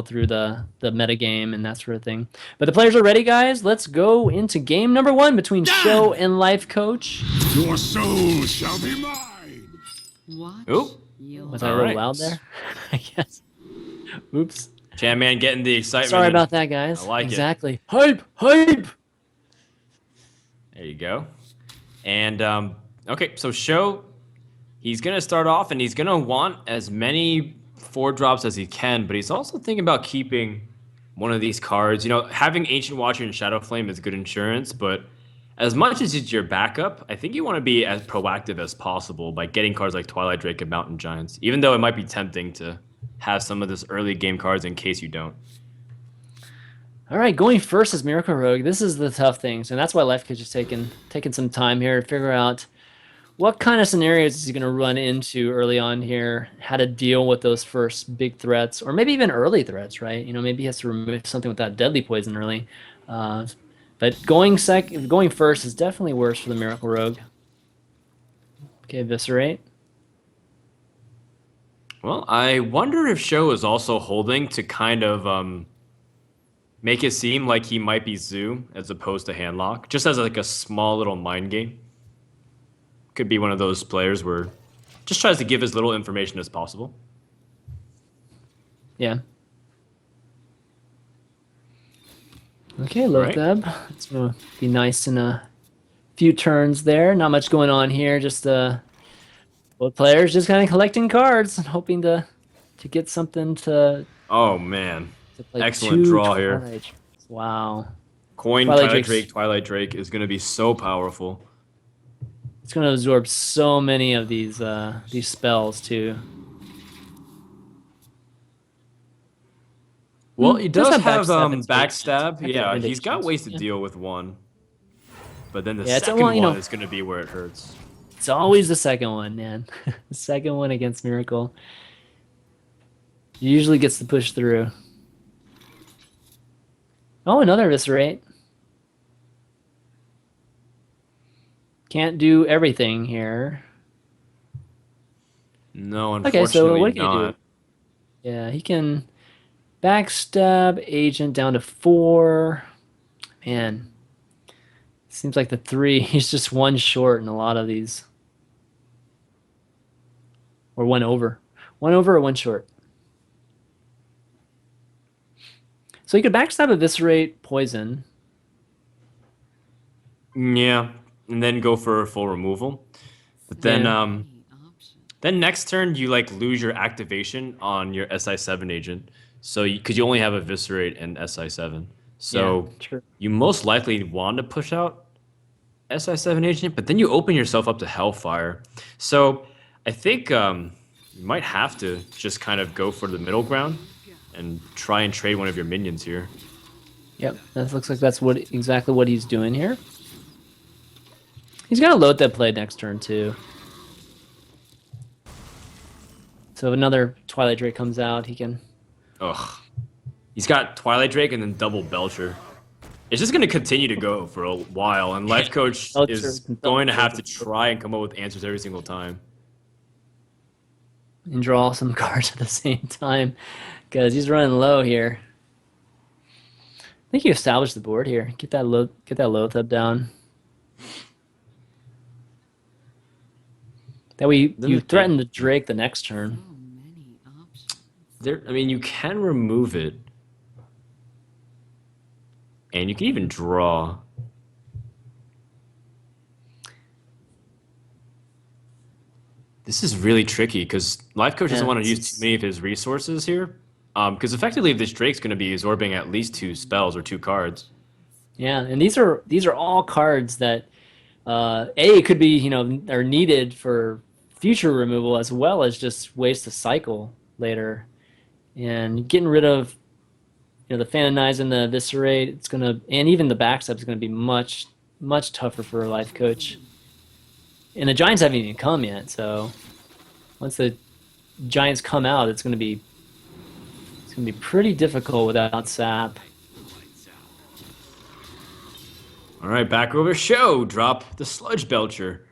through the meta game and that sort of thing. But the players are ready, guys. Let's go into game number 1 between Sjow and Lifecoach. Your soul shall be mine. Oop. Was I a little loud there? I guess. Oops. Chan Man getting the excitement. Sorry about that, guys. I like it. Hype! Hype! There you go. And, okay, so Sjow, he's going to start off, and he's going to want as many 4-drops as he can, but he's also thinking about keeping one of these cards. You know, having Ancient Watcher and Shadow Flame is good insurance, but as much as it's your backup, I think you want to be as proactive as possible by getting cards like Twilight Drake and Mountain Giants, even though it might be tempting to have some of this early game cards in case you don't. All right, going first is Miracle Rogue. This is the tough things, and that's why Lifecoach is taking some time here to figure out what kind of scenarios is he going to run into early on here, how to deal with those first big threats, or maybe even early threats, right? You know, maybe he has to remove something with that deadly poison early. But going first is definitely worse for the Miracle Rogue. Okay, Eviscerate. Well, I wonder if Sjow is also holding to kind of make it seem like he might be Zoo as opposed to Handlock, just as like a small little mind game. Could be one of those players where just tries to give as little information as possible. Yeah. Okay, Lotheb. It's going to be nice in a few turns there. Not much going on here. Just both players just kind of collecting cards and hoping to get something to. Oh man! To play. Excellent draw here. Drakes. Wow. Coin Twilight Drake is going to be so powerful. It's going to absorb so many of these spells too. Well, he does have backstab. Yeah, he's got ways to deal with one. But then the second one is going to be where it hurts. It's always the second one, man. The second one against Miracle. He usually gets to push through. Oh, another Eviscerate. Can't do everything here. No, unfortunately okay, so what can not. he do? Yeah, he can backstab Agent down to 4. Man, seems like the 3, he's just one short in a lot of these. Or one over. One over or one short. So you could backstab Eviscerate, Poison. Yeah, and then go for a full removal. But then then next turn you like lose your activation on your SI7 agent. So because you only have Eviscerate and SI7. So you most likely want to push out SI7 agent, but then you open yourself up to Hellfire. So I think you might have to just kind of go for the middle ground and try and trade one of your minions here. Yep, that looks like that's exactly what he's doing here. He's gonna load that play next turn too. So if another Twilight Drake comes out, he can. Ugh, he's got Twilight Drake and then double Belcher. It's just gonna continue to go for a while, and Lifecoach is going to have to try and come up with answers every single time. And draw some cards at the same time, because he's running low here. I think you establish the board here. Get that Lotheb down. That way you threaten the Drake the next turn. I mean, you can remove it, and you can even draw. This is really tricky because Lifecoach doesn't want to use too many of his resources here. Because effectively, this Drake's going to be absorbing at least 2 spells or 2 cards. Yeah, and these are all cards that could be are needed for future removal as well as just ways to cycle later. And getting rid of the Phantom and the Eviscerate, and even the backstab is gonna be much tougher for Lifecoach. And the Giants haven't even come yet, so once the Giants come out, it's gonna be pretty difficult without Sap. All right, back over Sjow. Drop the Sludge Belcher.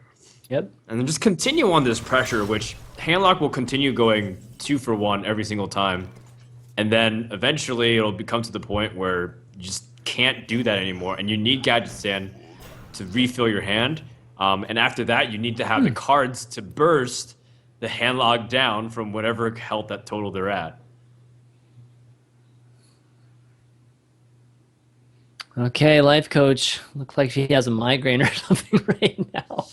Yep. And then just continue on this pressure, which Handlock will continue going 2 for 1 every single time. And then eventually it'll become to the point where you just can't do that anymore, and you need Gadget Stand to refill your hand. And after that, you need to have the Hmm. cards to burst the hand log down from whatever health that total they're at. Okay, life coach. Looks like he has a migraine or something right now.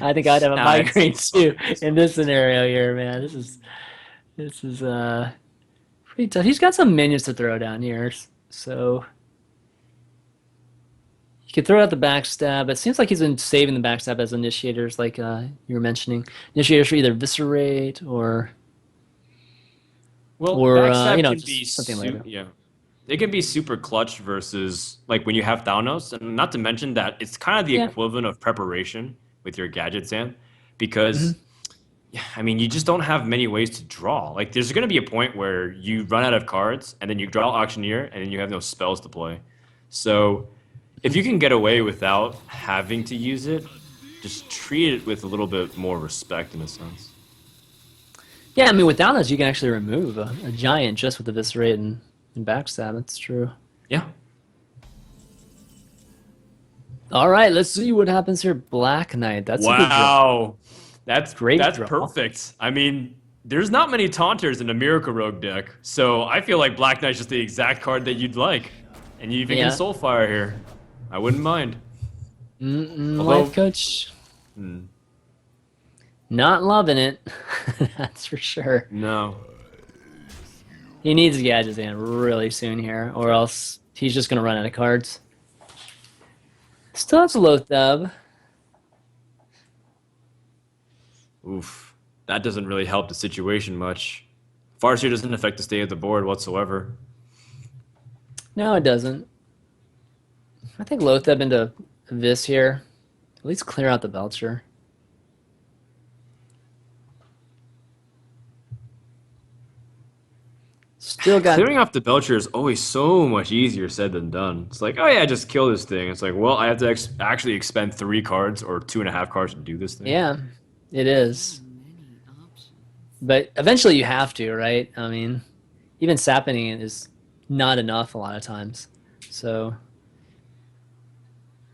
I think I'd have a Nah, migraine it's too fine. It's in fine. this scenario here, man. This is pretty tough. He's got some minions to throw down here, so he could throw out the backstab. It seems like he's been saving the backstab as initiators, like you were mentioning. Initiators for either viscerate Well, or backstab can be just something later. yeah. It can be super clutch versus like when you have Thanos, and not to mention that it's kind of the Yeah. equivalent of preparation with your gadget Sam, Hmm. because yeah, I mean you just don't have many ways to draw. Like there's gonna be a point where you run out of cards, and then you draw Auctioneer, and then you have no spells to play. So if you can get away without having to use it, just treat it with a little bit more respect in a sense. Yeah, I mean, without this, you can actually remove a giant just with the viscerate and backstab. That's true. Yeah. All right, let's see what happens here. Black Knight. That's a good draw. Wow. That's Great that's draw. perfect. I mean, there's not many taunters in a Miracle Rogue deck, so I feel like Black Knight's just the exact card that you'd like. And you even can Yeah. Soulfire here. I wouldn't mind. Life Although, coach, hmm, not loving it. That's for sure. no. He needs Gadget's hand really soon here, or else he's just gonna run out of cards. Still has a Lothab. Oof. That doesn't really help the situation much. Farseer doesn't affect the state of the board whatsoever. No, it doesn't. I think Lothab into this here. At least clear out the Belcher. Still got. Clearing off the Belcher is always so much easier said than done. It's like, oh yeah, just kill this thing. It's like, well, I have to actually expend 3 cards or 2.5 cards to do this thing. Yeah, it is. But eventually you have to, right? I mean, even sapping it is not enough a lot of times. So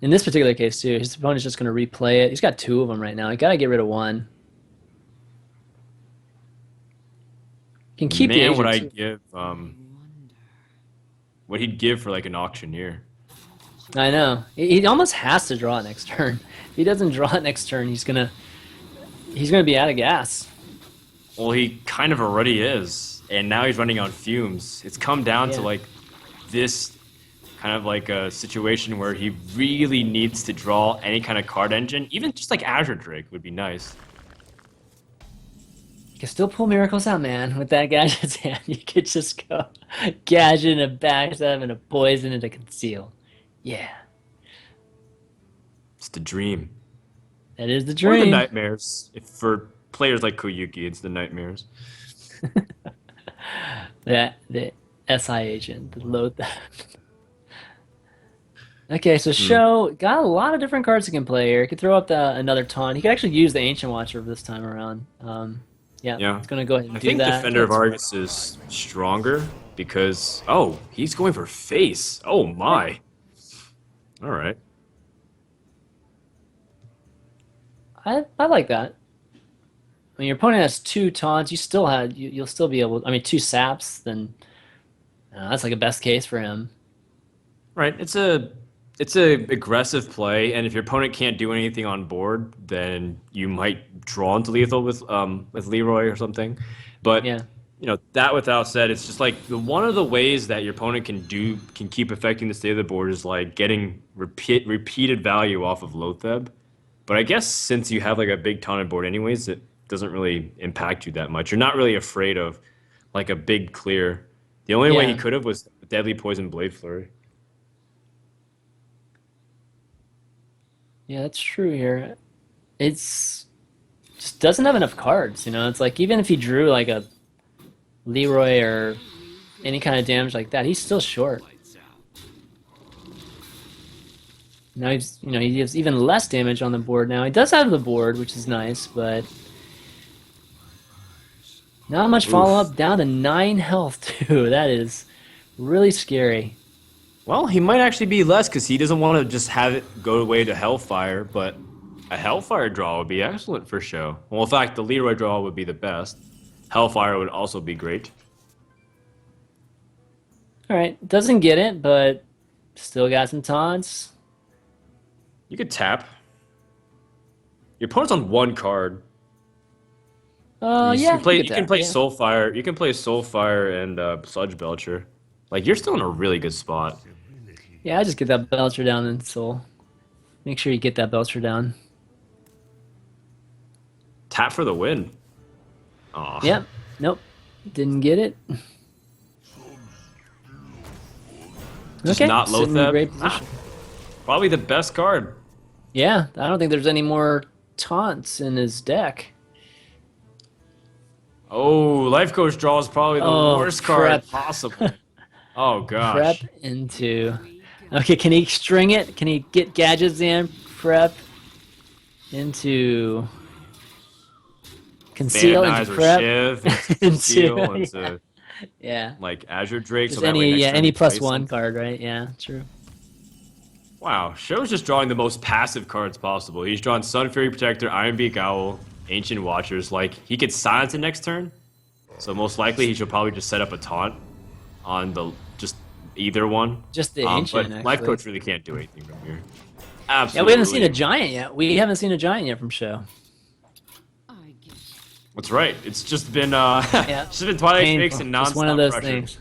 in this particular case too, his opponent's just going to replay it. He's got two of them right now. He got to get rid of one. He can keep the Man, would agent I too. give what he'd give for like an auctioneer. I know. He almost has to draw it next turn. If he doesn't draw it next turn, he's gonna be out of gas. Well, he kind of already is, and now he's running on fumes. It's come down to Yeah. like this kind of like a situation where he really needs to draw any kind of card engine. Even just like Azure Drake would be nice. You can still pull miracles out, man. With that gadget's hand, you could just go gadget and a backstab and a poison and a conceal. Yeah, It's the dream. that is the Or the dream. nightmares. If for players like Koyuki, it's the nightmares. The SI agent, the load that. Okay, so Hmm. Sjow got a lot of different cards he can play here. He could throw up another taunt. He could actually use the Ancient Watcher this time around. Yeah, Yeah. it's gonna go ahead and I do think that. Defender of Argus is stronger because oh, he's going for face. Oh my. All right. I like that. When your opponent has two taunts, you'll still be able. I mean, two saps. Then that's like a best case for him. Right. It's a aggressive play, and if your opponent can't do anything on board, then you might draw into lethal with Leroy or something. But Yeah, that without said, it's just like one of the ways that your opponent can keep affecting the state of the board is like getting repeated value off of Lotheb. But I guess since you have like a big taunted board anyways, it doesn't really impact you that much. You're not really afraid of like a big clear. The only way he yeah, could have was Deadly Poison Blade Flurry. yeah. That's true here. It's just doesn't have enough cards. It's like even if he drew like a Leroy or any kind of damage like that, he's still short. Now he has even less damage on the board now. He does have the board, which is nice, but Not much follow Oof. up. Down to 9 health too. That is really scary. Well, he might actually be less because he doesn't want to just have it go away to Hellfire, but a Hellfire draw would be excellent for show. Well, in fact, the Leroy draw would be the best. Hellfire would also be great. All right, doesn't get it, but still got some taunts. You could tap. Your opponent's on one card. You can Yeah, you play. get You can that. play Yeah, Soulfire. You can play Soulfire and Sludge Belcher. Like you're still in a really good spot. yeah. I just get that Belcher down and Soul. Make sure you get that Belcher down. Tap for the win. Aw. Yep. Nope. Didn't get it. Just Okay. not Sitting in a Lotheb. great Ah, position. probably the best card. Yeah, I don't think there's any more taunts in his deck. Oh, Life Coach draw is probably the Oh, worst card prep. possible. Oh Prep gosh. into. Okay, can he string it? Can he get gadgets in? Prep into conceal into Bandit or prep Shiv into Conceal into into yeah. like Azure Drake, so Just that way any next yeah turn he any plus plays one something. card, right? Yeah, true. Wow, Show's just drawing the most passive cards possible. He's drawn Sun Fury Protector, Iron Beak Owl, Ancient Watchers. Like he could silence it next turn, so most likely he should probably just set up a taunt on the just either one. Just the ancient But Life actually. Coach really can't do anything from here. Yeah, we haven't seen a Absolutely. giant yet. We haven't seen a giant yet from Show. That's right. It's just been Yeah, it's just been Twilight Drakes painful. and Just one of nonstop those pressure. things.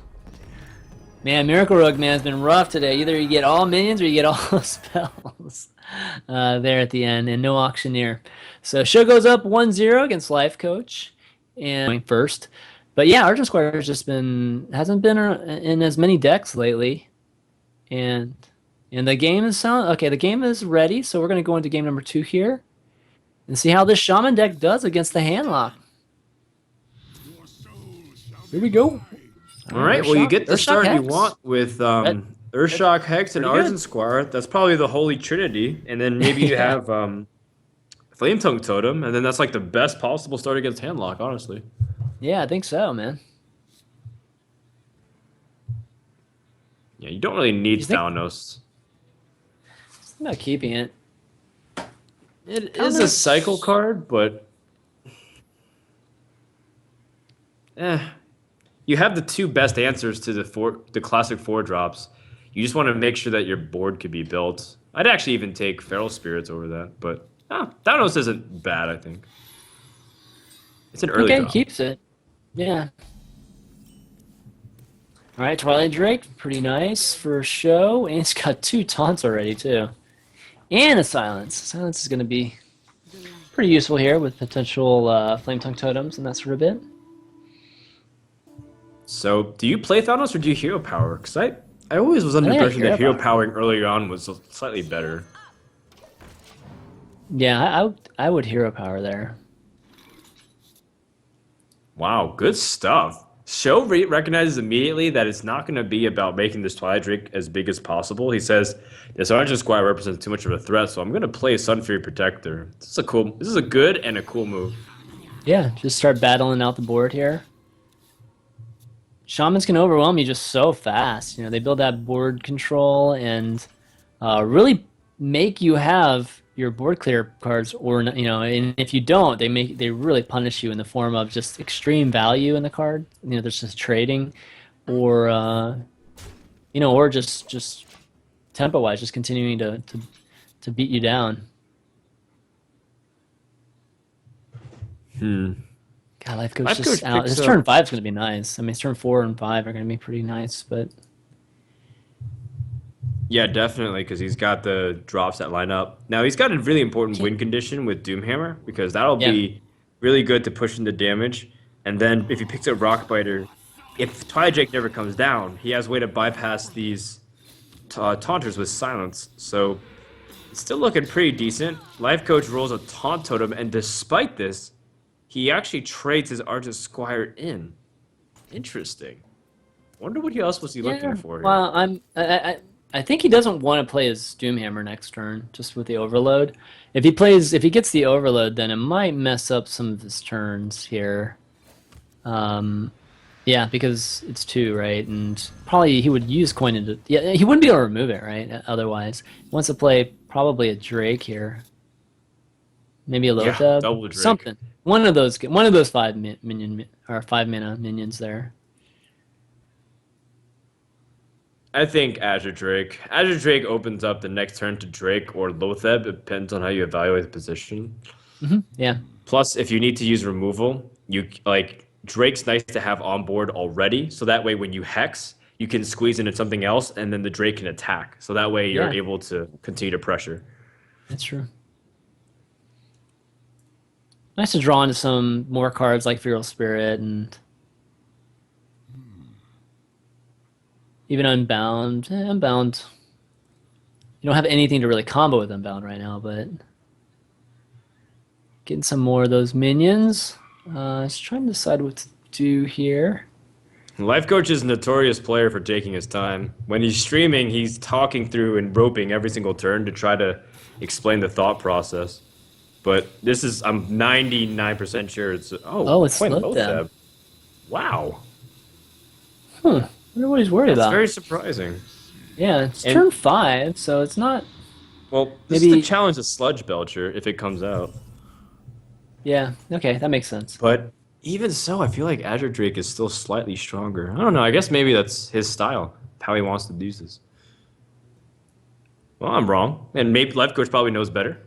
Man, Miracle Rogue man has been rough today. Either you get all minions or you get all spells there at the end, and no auctioneer. So show goes up 1-0 against Life Coach and going first. But yeah, Argent Square has just been hasn't been in as many decks lately, and the game is sound okay. The game is ready, so we're gonna go into game number 2 here and see how this Shaman deck does against the Handlock. Here we go. All right. Well, you get the Earthshock start you Hex. want with That, Urshock Hex and pretty good. Argent Squire. That's probably the Holy Trinity, and then maybe you Yeah. have Flame Tongue Totem, and then that's like the best possible start against Handlock, honestly. Yeah, I think so, man. Yeah, you don't really need You think Thanos. I'm not keeping it? It is a Thanos. cycle card, but eh, you have the two best answers to the classic four drops. You just want to make sure that your board could be built. I'd actually even take Feral Spirits over that, but Thanos isn't bad. I think it's an early Okay, drop. keeps it. Yeah. All right, Twilight Drake, pretty nice for show, and it's got 2 taunts already too, and a silence. Silence is going to be pretty useful here with potential Flame Tongue totems and that sort of bit. So, do you play Thanos or do you Hero Power? Because I always was under the think I impression Hero that Hero Power. Powering early on was slightly better. Yeah, I would hero power there. Wow, good stuff. Show recognizes immediately that it's not going to be about making this Twilight Drake as big as possible. He says, this Argent Squire represents too much of a threat, so I'm going to play Sun Fury Protector. This is a good and a cool move. Yeah, just start battling out the board here. Shamans can overwhelm you just so fast. You know, they build that board control and really make you have your board clear cards, or you know, and if you don't, they really punish you in the form of just extreme value in the card. You know, there's just trading, or you know, or just tempo wise, just continuing to beat you down. God, Life Coach Life just Coach out. picks His up. turn 5 is going to be nice. I mean, his turn 4 and 5 are going to be pretty nice, but Yeah, definitely, because he's got the drops that line up. Now, he's got a really important win condition with Doomhammer, because that'll yeah. be really good to push into damage. And then if he picks up Rockbiter, if Twilight Drake never comes down, he has a way to bypass these taunters with silence. So it's still looking pretty decent. Life Coach rolls a taunt totem, and despite this, he actually trades his Argent Squire in. Interesting. Wonder what else was he looking for here. Well, I think he doesn't want to play his Doomhammer next turn, just with the overload. If he gets the overload, then it might mess up some of his turns here. Um, yeah, because it's two, right? And probably he would use coin into. Yeah, he wouldn't be able to remove it, right? Otherwise, he wants to play probably a Drake here, maybe a Yeah, Lothab, double Drake. something. One of those five minion or 5 mana minions there. I think Azure Drake. Azure Drake opens up the next turn to Drake or Lotheb. It depends on how you evaluate the position. Yeah, Plus, if you need to use removal, you like Drake's nice to have on board already. So that way, when you hex, you can squeeze into something else, and then the Drake can attack. So that way, you're yeah, able to continue to pressure. that's true. Nice to draw into some more cards like Feral Spirit and even Unbound. Unbound. You don't have anything to really combo with Unbound right now, but getting some more of those minions. Just trying to decide what to do here. Lifecoach is a notorious player for taking his time. When he's streaming, he's talking through and roping every single turn to try to explain the thought process. But this is, I'm 99% sure it's, Oh, it's Point Slowthab. Lotheb. Wow. Huh. I wonder what he's worried That's about. very surprising. Yeah, it's And, turn 5, so it's not well, this is the maybe. challenge of Sludge Belcher if it comes out. Yeah, okay, that makes sense. But even so, I feel like Azure Drake is still slightly stronger. I don't know. I guess maybe that's his style, how he wants to do this. Well, I'm wrong. And maybe Lifecoach probably knows better.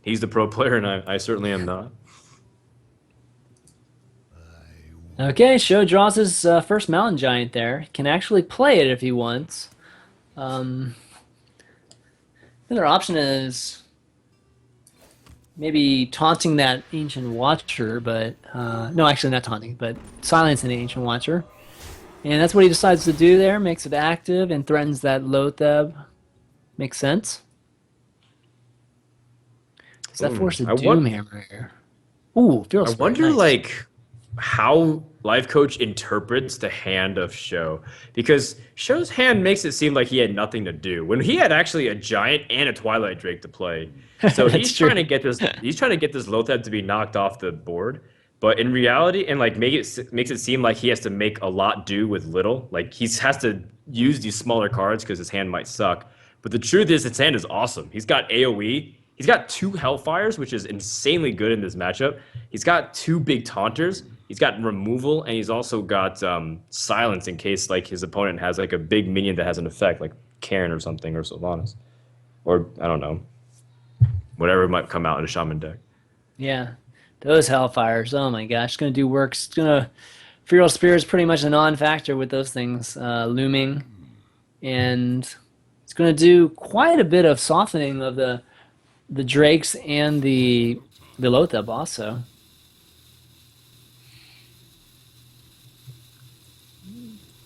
He's the pro player, and I certainly am not. Okay, Sjow draws his first Mountain Giant there. Can actually play it if he wants. Um, Another option is maybe taunting that Ancient Watcher, but no, actually not taunting, but silencing the Ancient Watcher. And that's what he decides to do there. Makes it active and threatens that Lotheb. Makes sense. Does that force a I want. Doomhammer here? Ooh, Feral I Spirit, wonder, nice. like, how Lifecoach interprets the hand of Sjow, because Show's hand makes it seem like he had nothing to do when he had actually a giant and a Twilight Drake to play. So That's he's true. trying to get this. He's trying to get this Lotheb to be knocked off the board. But in reality, and like makes it seem like he has to make a lot do with little. Like he has to use these smaller cards because his hand might suck. But the truth is, his hand is awesome. He's got AOE. He's got two Hellfires, which is insanely good in this matchup. He's got two big Taunters. He's got removal, and he's also got silence in case like his opponent has like a big minion that has an effect, like Karen or something, or Sylvanas, or I don't know, whatever might come out in a Shaman deck. Yeah, those Hellfires. Oh my gosh, it's gonna do work. It's gonna Feral Spirit is pretty much a non-factor with those things looming, and it's gonna do quite a bit of softening of the Drakes and the Lotheb also.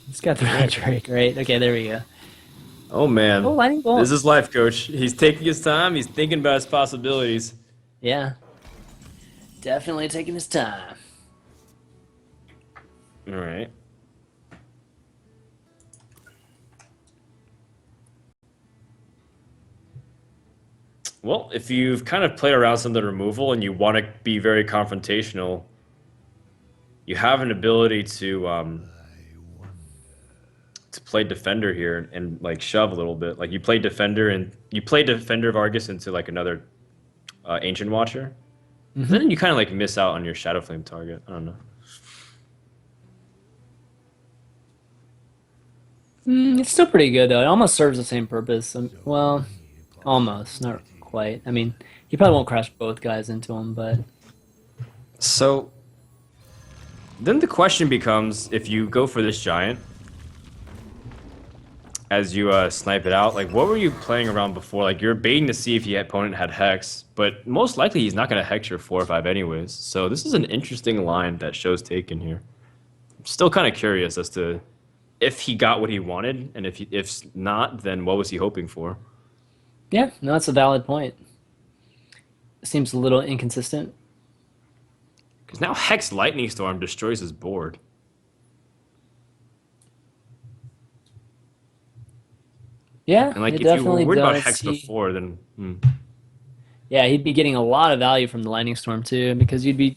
It's got the red Drake, right? Okay, there we go. Oh Oh, man, lightning bolt. this is Lifecoach. He's taking his time. He's thinking about his possibilities. Yeah, definitely taking his time. All right. Well, if you've kind of played around some of the removal and you want to be very confrontational, you have an ability to play defender here and like shove a little bit. Like you play defender and you play defender Vargas into like another ancient watcher. Hmm. Then you kind of like miss out on your shadow flame target. I don't know. It's still pretty good though. It almost serves the same purpose. Well, almost, not quite. I mean, you probably won't crash both guys into him, but So then the question becomes, if you go for this giant as you snipe it out, like what were you playing around before? Like you're baiting to see if your opponent had hex, but most likely he's not going to hex your 4 or 5 anyways. So this is an interesting line that Show's taken here. I'm still kind of curious as to if he got what he wanted, and if not, then what was he hoping for? yeah, no, that's a valid point. Seems a little inconsistent. Because now Hex Lightning Storm destroys his board. Yeah, And like it if you were definitely worried about does. Hex before, then Yeah, he'd be getting a lot of value from the Lightning Storm too, because you'd be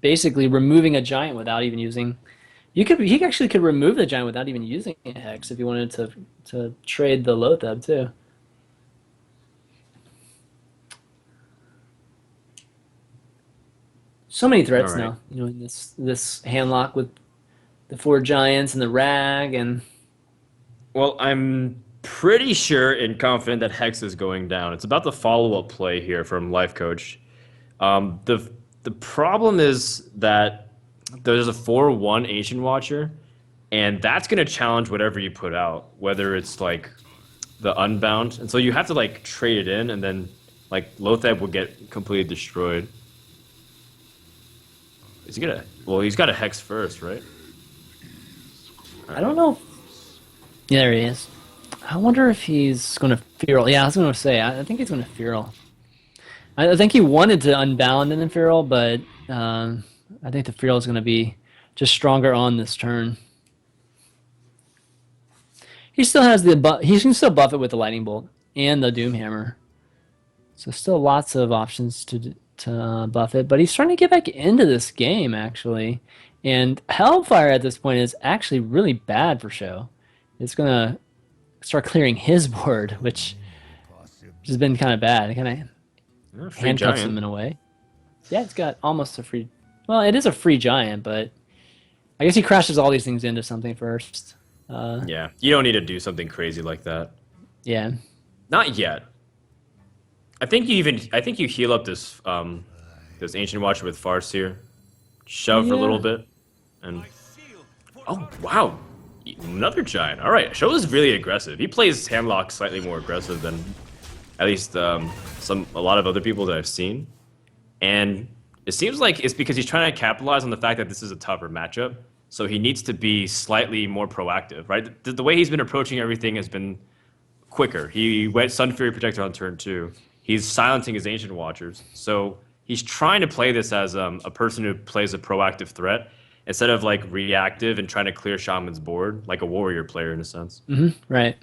basically removing a giant without even using. He actually could remove the giant without even using a hex if he wanted to trade the Lothab too. So many All threats right. now, in this handlock with the four giants and the rag and Well, I'm pretty sure and confident that Hex is going down. It's about the follow-up play here from Lifecoach. The problem is that there's a 4-1 Ancient Watcher, and that's gonna challenge whatever you put out, whether it's like the Unbound, and so you have to like trade it in, and then like Lothab will get completely destroyed. Is he gonna? Well, he's got a Hex first, right? All I don't right. know. Yeah, there he is. I wonder if he's going to feral. Yeah, I was going to say. I think he's going to feral. I think he wanted to unbound and then feral, but I think the feral is going to be just stronger on this turn. He still has he can still buff it with the lightning bolt and the doom hammer. So still lots of options to buff it, but he's trying to get back into this game actually. And Hellfire at this point is actually really bad for Sjow. It's gonna start clearing his board, which has been kind of bad. It kind of Free handcuffs him giant. in a way. Yeah, it's got almost a free. Well, it is a free giant, but I guess he crashes all these things into something first. Yeah, you don't need to do something crazy like that. Yeah. Not yet. I think you heal up this Ancient Watcher with Farce here. Shove for a little Yeah. bit. And oh wow. Another giant. Alright, Sjow is really aggressive. He plays Hamlock slightly more aggressive than at least a lot of other people that I've seen. And it seems like it's because he's trying to capitalize on the fact that this is a tougher matchup. So he needs to be slightly more proactive, right? The way he's been approaching everything has been quicker. He went Sun Fury Protector on turn 2. He's silencing his Ancient Watchers. So he's trying to play this as a person who plays a proactive threat instead of like reactive and trying to clear Shaman's board, like a warrior player in a sense. Right.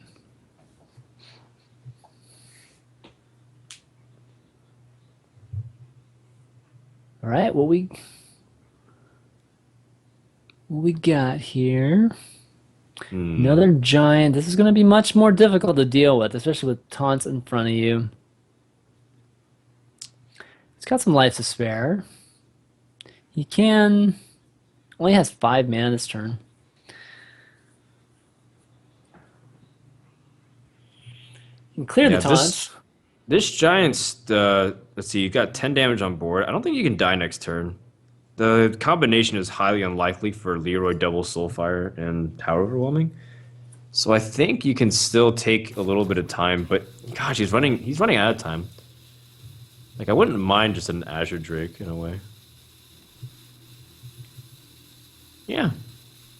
All right. What we got here? Another giant. This is going to be much more difficult to deal with, especially with taunts in front of you. It's got some life to spare. He can only has 5 mana this turn. He can clear the Yeah, taunts. this giant's let's see, you got 10 damage on board. I don't think you can die next turn. The combination is highly unlikely for Leroy Double Soulfire and Power Overwhelming. So I think you can still take a little bit of time, but gosh, he's running out of time. Like I wouldn't mind just an Azure Drake in a way. Yeah,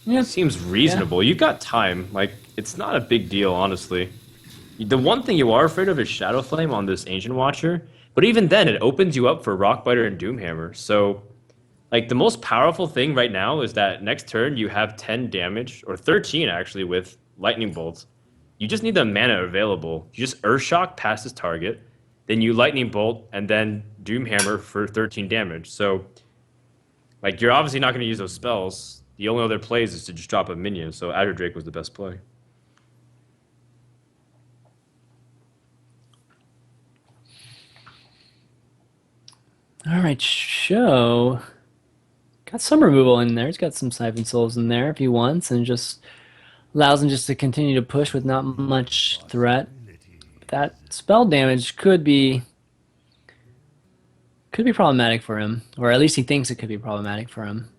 Yeah. seems reasonable. You've got time. Like it's not a big deal, honestly. The one thing you are afraid of is Shadow Flame on this Ancient Watcher, but even then, it opens you up for Rockbiter and Doomhammer. So, like the most powerful thing right now is that next turn you have 10 damage or 13 actually with Lightning Bolts. You just need the mana available. You just Earthshock past this target, then you Lightning Bolt and then Doomhammer for 13 damage. So, like you're obviously not going to use those spells. The only other plays is to just drop a minion. So Azure Drake was the best play. All right, Sjow. Got some removal in there. He's got some Siphon Souls in there if he wants, and just allows him just to continue to push with not much threat. That spell damage could be problematic for him, or at least he thinks it could be problematic for him.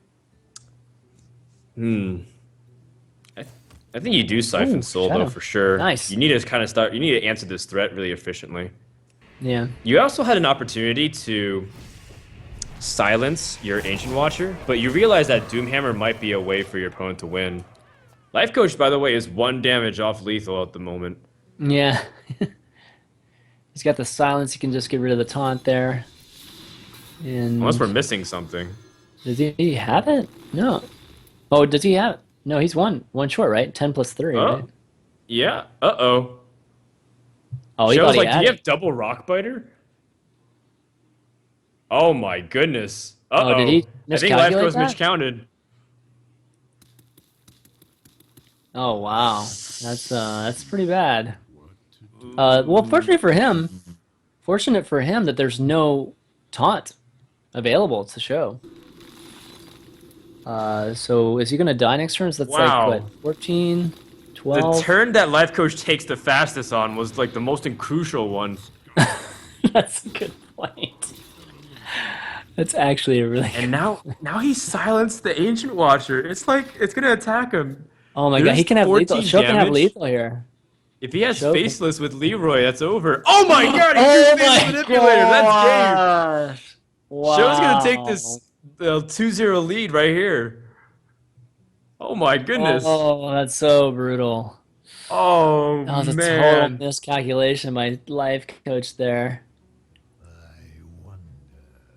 I, I think you do Siphon Ooh, Soul though Shadow. for sure. Nice. You need to kind of start. You need to answer this threat really efficiently. Yeah. You also had an opportunity to silence your Ancient Watcher, but you realize that Doomhammer might be a way for your opponent to win. Life Coach, by the way, is 1 damage off lethal at the moment. Yeah. He's got the silence. He can just get rid of the taunt there. Unless And we're missing something. does he have it? No. Oh, does he have it? No, he's one short, right? 10 plus 3, right? Oh, yeah. Uh-oh. Oh, he thought Show's he like, do had you it. have double Rockbiter? Oh my goodness. Oh, did he I think life miscalculate goes that? miscounted. Oh wow, that's pretty bad. Well, Ooh. fortunate for him that there's no taunt available to show. So is he gonna die next turn? So that's like what, Wow. 14, The 12? turn that life coach takes the fastest on was like the most crucial one. That's a good point. That's actually a really And good now he silenced the ancient watcher. It's like it's gonna attack him. Oh my god, he There's can have lethal. 14 Sho can have damage. lethal here. If he has Sho can. faceless with Leroy, that's over. Oh my god, he drew Oh faceless my manipulator. That's game. gosh! Show's gonna take this Wow. 2-0 lead right here. Oh my goodness. Oh, that's so brutal. Oh That was a total man. miscalculation by life coach there.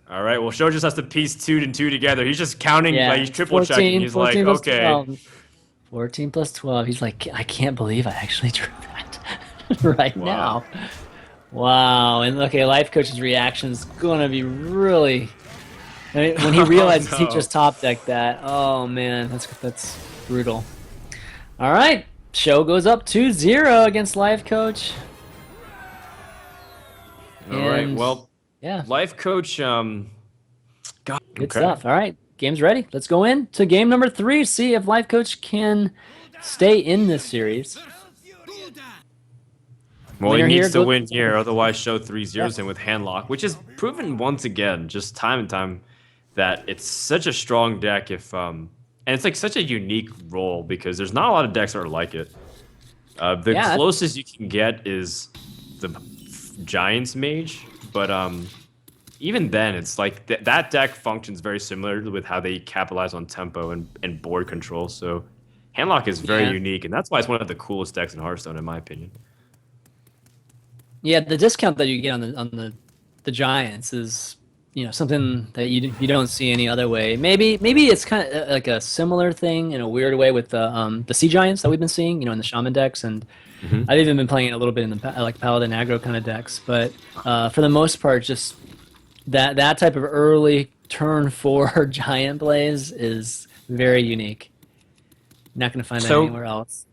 All right, well, Show just has to piece two and two together. He's just counting, like Yeah, he's triple checking. He's like, 14 plus okay, 12. 14 plus 12. He's like, I can't believe I actually drew that right wow. now. Wow. And okay, life coach's reaction is gonna be really. I mean, when he Oh realizes he no. just top decked that. Oh man, that's brutal. All right, show goes up 2-0 against life coach, All right, and well, yeah, life coach, God, good okay. stuff. All right, game's ready. Let's go in to game number 3. See if life coach can stay in this series. Well, he Winner here needs to goes. win here, otherwise Show 3-0 Yep. him with handlock, which is proven once again, just time and time, that it's such a strong deck and it's like such a unique role because there's not a lot of decks that are like it. The Yeah, closest you can get is the Giants Mage, but even then, it's like that deck functions very similar with how they capitalize on tempo and board control. So handlock is very yeah, unique, and that's why it's one of the coolest decks in Hearthstone, in my opinion. yeah. The discount that you get on the Giants is, something that you don't see any other way. Maybe it's kind of like a similar thing in a weird way with the Sea Giants that we've been seeing, in the Shaman decks, and Hmm. I've even been playing it a little bit in the like Paladin aggro kind of decks. But for the most part, just that type of early turn 4 Giant plays is very unique. Not going to find that So anywhere else.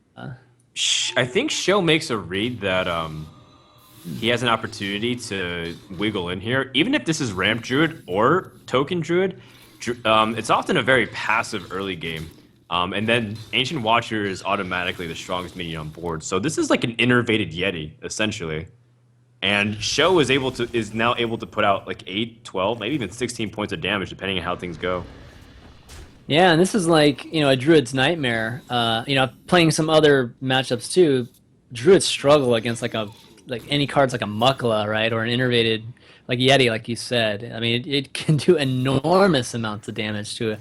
I think Show makes a read that he has an opportunity to wiggle in here, even if this is Ramp Druid or Token Druid. It's often a very passive early game. And then Ancient Watcher is automatically the strongest minion on board. So this is like an innervated Yeti, essentially. And Show is now able to put out like 8, 12, maybe even 16 points of damage, depending on how things go. Yeah, and this is like, a Druid's nightmare. Playing some other matchups too, Druids struggle against like any cards like a Mukla, right? Or an innervated like Yeti, like you said. I mean, it can do enormous amounts of damage to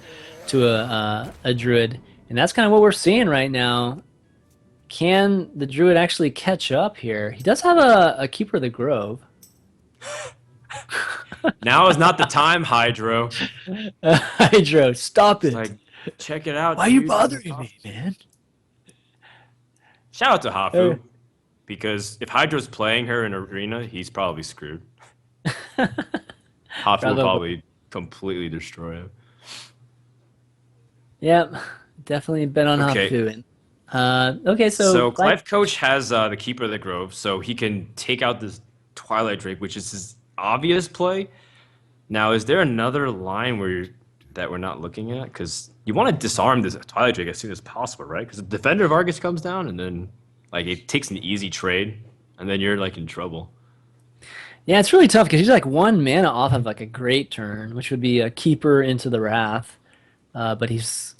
a Druid. And that's kind of what we're seeing right now. Can the Druid actually catch up here? He does have a Keeper of the Grove. Now is not the time, Hydro. Hydro, stop It's it. like, check it out, Why are you dude. bothering me, man? Shout out to Uh, Hafu, because if Hydro's playing her in arena, he's probably screwed. Hafu will Bravo. probably completely destroy him. Yep, definitely bet on Okay, Hafu. Okay, so so like, Life Coach has the Keeper of the Grove, so he can take out this Twilight Drake, which is his obvious play. Now, is there another line that we're not looking at? Because you want to disarm this Twilight Drake as soon as possible, right? Because the Defender of Argus comes down, and then like it takes an easy trade, and then you're like in trouble. yeah, it's really tough because he's like 1 mana off of like a great turn, which would be a Keeper into the Wrath. But he's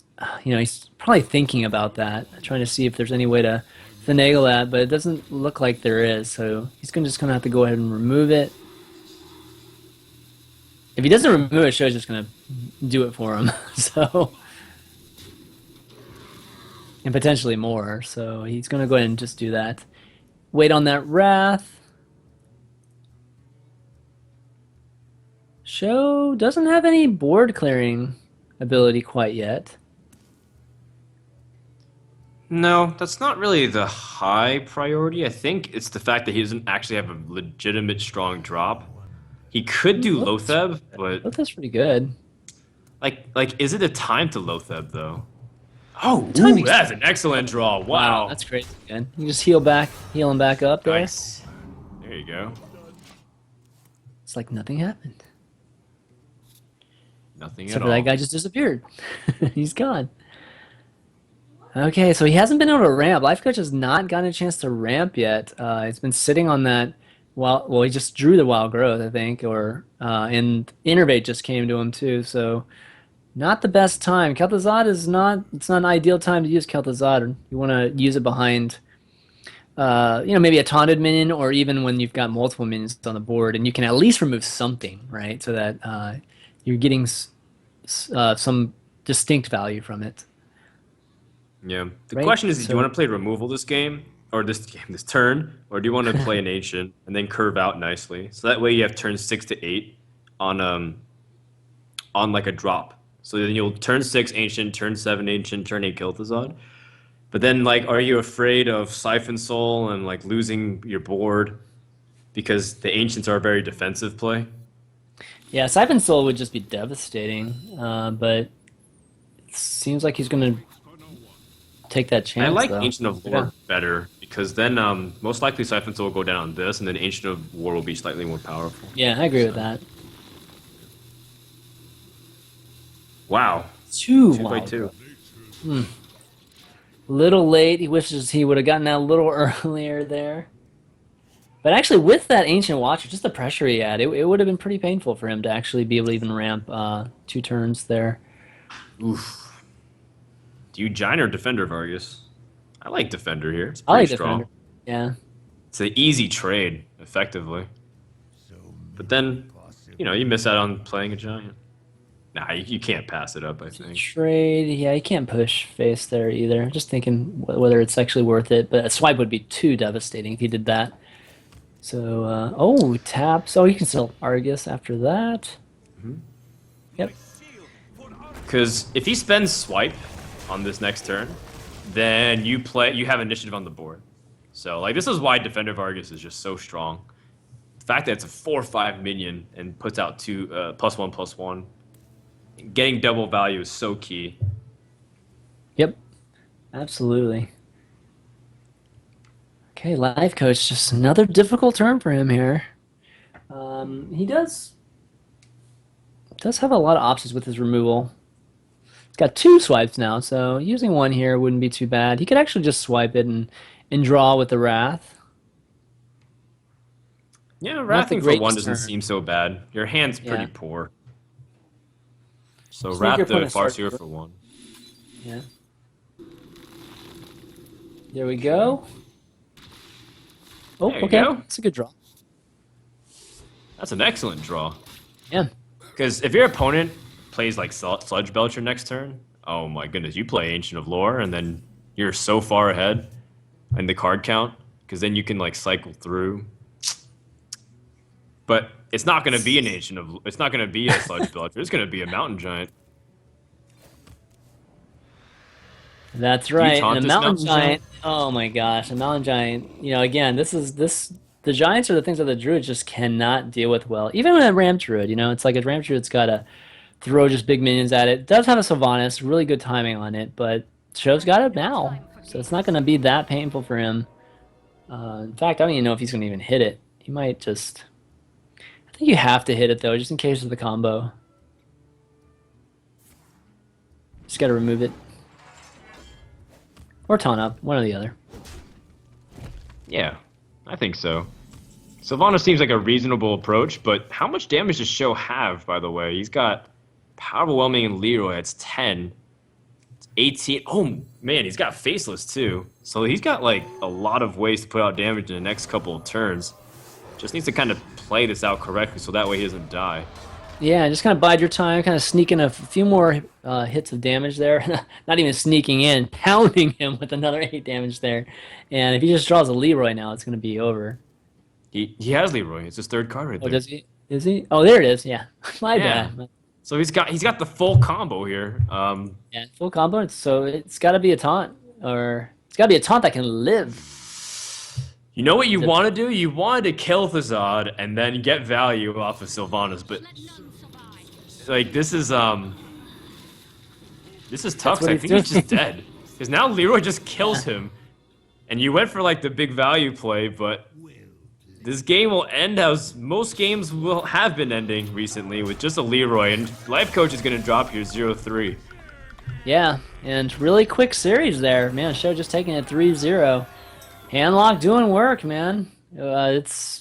probably thinking about that, trying to see if there's any way to finagle that, but it doesn't look like there is. So he's just gonna have to go ahead and remove it. If he doesn't remove it, Show's just gonna do it for him. So and potentially more. So he's gonna go ahead and just do that. Wait on that Wrath. Show doesn't have any board clearing ability quite yet. No, that's not really the high priority. I think it's the fact that he doesn't actually have a legitimate strong drop. He could do Loth's Lotheb, but Loth's pretty good. Like, is it a time to Lotheb though? Oh, ooh, Timing's that's an excellent draw. wow, Wow. that's crazy, man. You just heal him back up there. Nice. There you go. It's like nothing happened. Nothing at Except for that all. guy just disappeared. He's gone. Okay, so he hasn't been able to ramp. Life Coach has not gotten a chance to ramp yet. He's been sitting on that. Well, he just drew the wild growth, I think, or and Innervate just came to him too. So not the best time. Kel'Thuzad is not. It's not an ideal time to use Kel'Thuzad. You want to use it behind, maybe a taunted minion, or even when you've got multiple minions on the board, and you can at least remove something, right? So that you're getting some distinct value from it. Yeah. The Right. question is, do you So want to play removal this game or this turn, or do you want to play an ancient and then curve out nicely? So that way you have turn 6 to 8 on like a drop. So then you'll turn 6 ancient, turn 7 ancient, turn 8 Kel'Thuzad. But then like, are you afraid of Siphon Soul and like losing your board because the ancients are a very defensive play? yeah, Siphon Soul would just be devastating, but it seems like he's going to take that I chance, like though. Ancient of Yeah, War better because then most likely Siphon Soul will go down on this, and then Ancient of War will be slightly more powerful. yeah, I agree with So that. wow, Too 2 by 2. wild. Little late. He wishes he would have gotten out a little earlier there. But actually, with that Ancient Watcher, just the pressure he had, it would have been pretty painful for him to actually be able to even ramp 2 turns there. Oof. Do you Giant or Defender, Vargas? I like Defender here. It's I pretty like Defender. strong. Yeah. It's an easy trade, effectively. But then, you miss out on playing a Giant. Nah, you can't pass it up, I think. Trade. Yeah, he can't push face there either. Just thinking whether it's actually worth it. But a swipe would be too devastating if he did that. So, taps. Oh, you can still Argus after that. Yep. Because if he spends Swipe on this next turn, then you have initiative on the board. So, like, this is why Defender Vargas is just so strong. The fact that it's a 4/5 minion and puts out two +1/+1. Getting double value is so key. Yep. Absolutely. Okay, Life Coach, just another difficult turn for him here. He does have a lot of options with his removal. He's got 2 swipes now, so using one here wouldn't be too bad. He could actually just swipe it and draw with the Wrath. Yeah, Not the Wrathing for one greatest doesn't turn. seem so bad. Your hand's pretty Yeah. poor. So Just make your Wrath the opponent start. Farseer for one. Yeah. There we go. Oh, There you okay. go. That's a good draw. That's an excellent draw. Yeah. Because if your opponent plays like Sludge Belcher next turn, oh my goodness, you play Ancient of Lore and then you're so far ahead in the card count because then you can like cycle through. But it's not going to be it's not going to be a Sludge Belcher. It's going to be a Mountain Giant. That's Do you right. taunt And a this mountain Mountain giant. Oh my gosh, a mountain giant. Again, this. The giants are the things that the druids just cannot deal with well. Even with a ram druid, it's like a ram druid's got to throw just big minions at it. It does have a Sylvanas, really good timing on it, but Show's got it now, so it's not going to be that painful for him. In fact, I don't even know if he's going to even hit it. He might just. I think you have to hit it though, just in case of the combo. Just got to remove it. Or taunt up, one or the other. Yeah, I think so. Sylvanas seems like a reasonable approach, but how much damage does Sjow have, by the way? He's got Power Overwhelming and Leroy. It's 10. It's 18. Oh, man, he's got Faceless, too. So he's got, like, a lot of ways to put out damage in the next couple of turns. Just needs to kind of play this out correctly so that way he doesn't die. Yeah, just kind of bide your time, kind of sneak in a few more hits of damage there. Not even sneaking in, pounding him with another 8 damage there. And if he just draws a Leroy now, it's going to be over. He has Leroy. It's his third card right Oh, there. does he? Is he? Oh, there it is. Yeah, my Yeah. bad. So he's got the full combo here. Yeah, full combo. So it's got to be a taunt, or it's got to be a taunt that can live. You know what you want to do? You wanted to kill Thazad and then get value off of Sylvanas, but like this is This is tough That's what 'cause I he's think he's doing. just dead. Because now Leroy just kills him. And you went for like the big value play, but this game will end as most games will have been ending recently with just a Leroy. And Lifecoach is going to drop here 0-3. Yeah, and really quick series there. Man, Sjow just taking it 3-0. Handlock doing work, man. It's